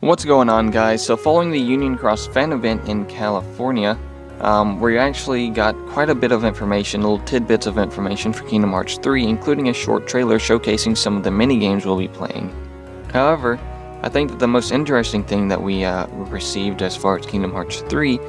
What's going on, guys? So following the Union Cross fan event in California, we actually got quite a bit of information, little tidbits of information for Kingdom Hearts 3, including a short trailer showcasing some of the mini-games we'll be playing. However, I think that the most interesting thing that we received as far as Kingdom Hearts 3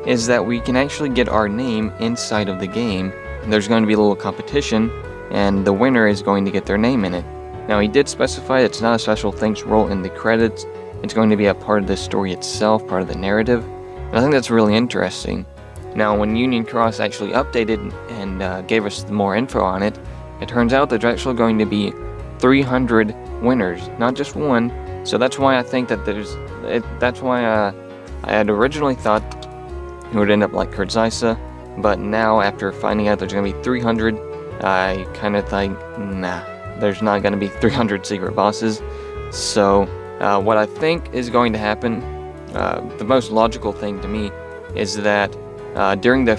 is that we can actually get our name inside of the game. There's going to be a little competition, and the winner is going to get their name in it. Now, he did specify it's not a special thanks role in the credits. It's going to be a part of the story itself, part of the narrative, and I think that's really interesting. Now, when Union Cross actually updated and gave us more info on it, it turns out there's actually going to be 300 winners, not just one. So that's why I think that that's why I had originally thought it would end up like Kurtzaisa, but now after finding out there's going to be 300, I kind of think, nah, there's not going to be 300 secret bosses. So what I think is going to happen, the most logical thing to me, is that during the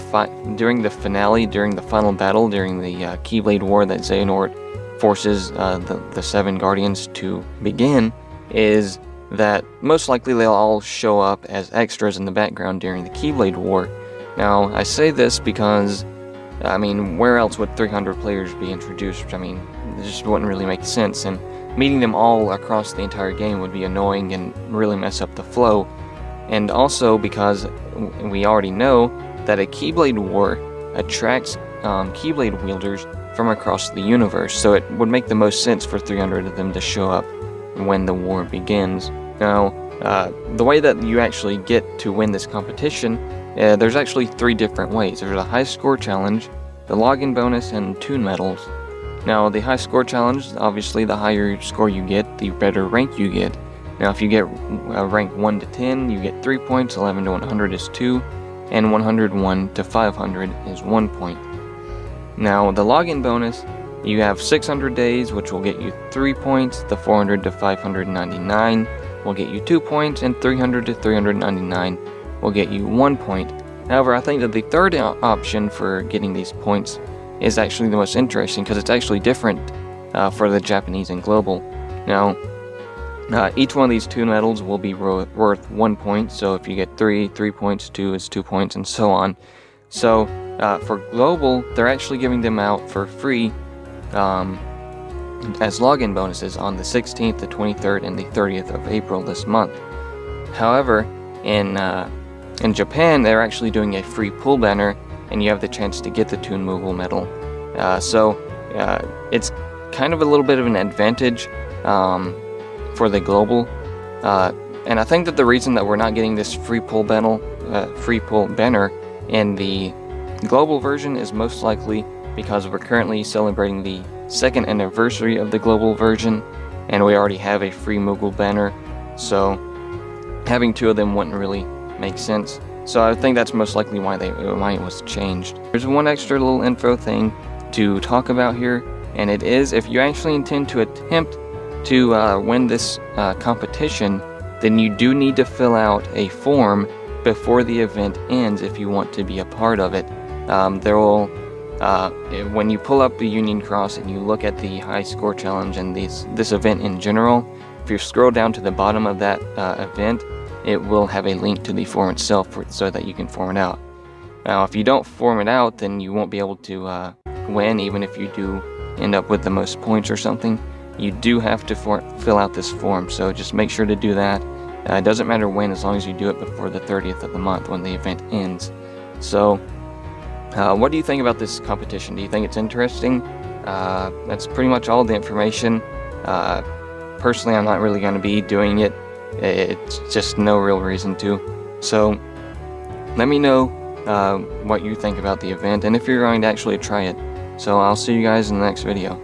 finale, during the final battle, during the Keyblade War that Xehanort forces the 7 Guardians to begin, is that most likely they'll all show up as extras in the background during the Keyblade War. Now, I say this because, I mean, where else would 300 players be introduced? I mean, it just wouldn't really make sense, and meeting them all across the entire game would be annoying and really mess up the flow. And also because we already know that a Keyblade War attracts Keyblade wielders from across the universe, so it would make the most sense for 300 of them to show up when the war begins. Now, the way that you actually get to win this competition, there's actually 3 different ways. There's a high score challenge, the login bonus, and toon medals. Now, the high score challenge, obviously the higher score you get, the better rank you get. Now, if you get rank 1 to 10, you get 3 points, 11 to 100 is 2, and 101 to 500 is 1 point. Now, the login bonus, you have 600 days, which will get you 3 points, the 400 to 599 will get you 2 points, and 300 to 399 will get you 1 point. However, I think that the third option for getting these points is actually the most interesting, because it's actually different for the Japanese and global. Now, each one of these toon medals will be worth 1 point, so if you get 3 points, 2 is 2 points, and so on. So, for global, they're actually giving them out for free as login bonuses on the 16th, the 23rd, and the 30th of April this month. However, in Japan, they're actually doing a free pull banner, and you have the chance to get the toon Moogle medal. So it's kind of a little bit of an advantage for the global. And I think that the reason that we're not getting this free pull banner in the global version is most likely because we're currently celebrating the 2nd anniversary of the global version, and we already have a free Moogle banner, so having 2 of them wouldn't really make sense. So I think that's most likely why it was changed. There's one extra little info thing to talk about here, and it is if you actually intend to attempt to win this competition, then you do need to fill out a form before the event ends if you want to be a part of it. When you pull up the Union Cross and you look at the high score challenge and this event in general, if you scroll down to the bottom of that event, it will have a link to the form itself so that you can form it out. Now, if you don't form it out, then you won't be able to win, even if you do end up with the most points or something. You do have to fill out this form, so just make sure to do that. It doesn't matter when, as long as you do it before the 30th of the month when the event ends. So, what do you think about this competition? Do you think it's interesting? That's pretty much all the information. Personally, I'm not really going to be doing it. It's just no real reason to. So let me know what you think about the event and if you're going to actually try it. So I'll see you guys in the next video.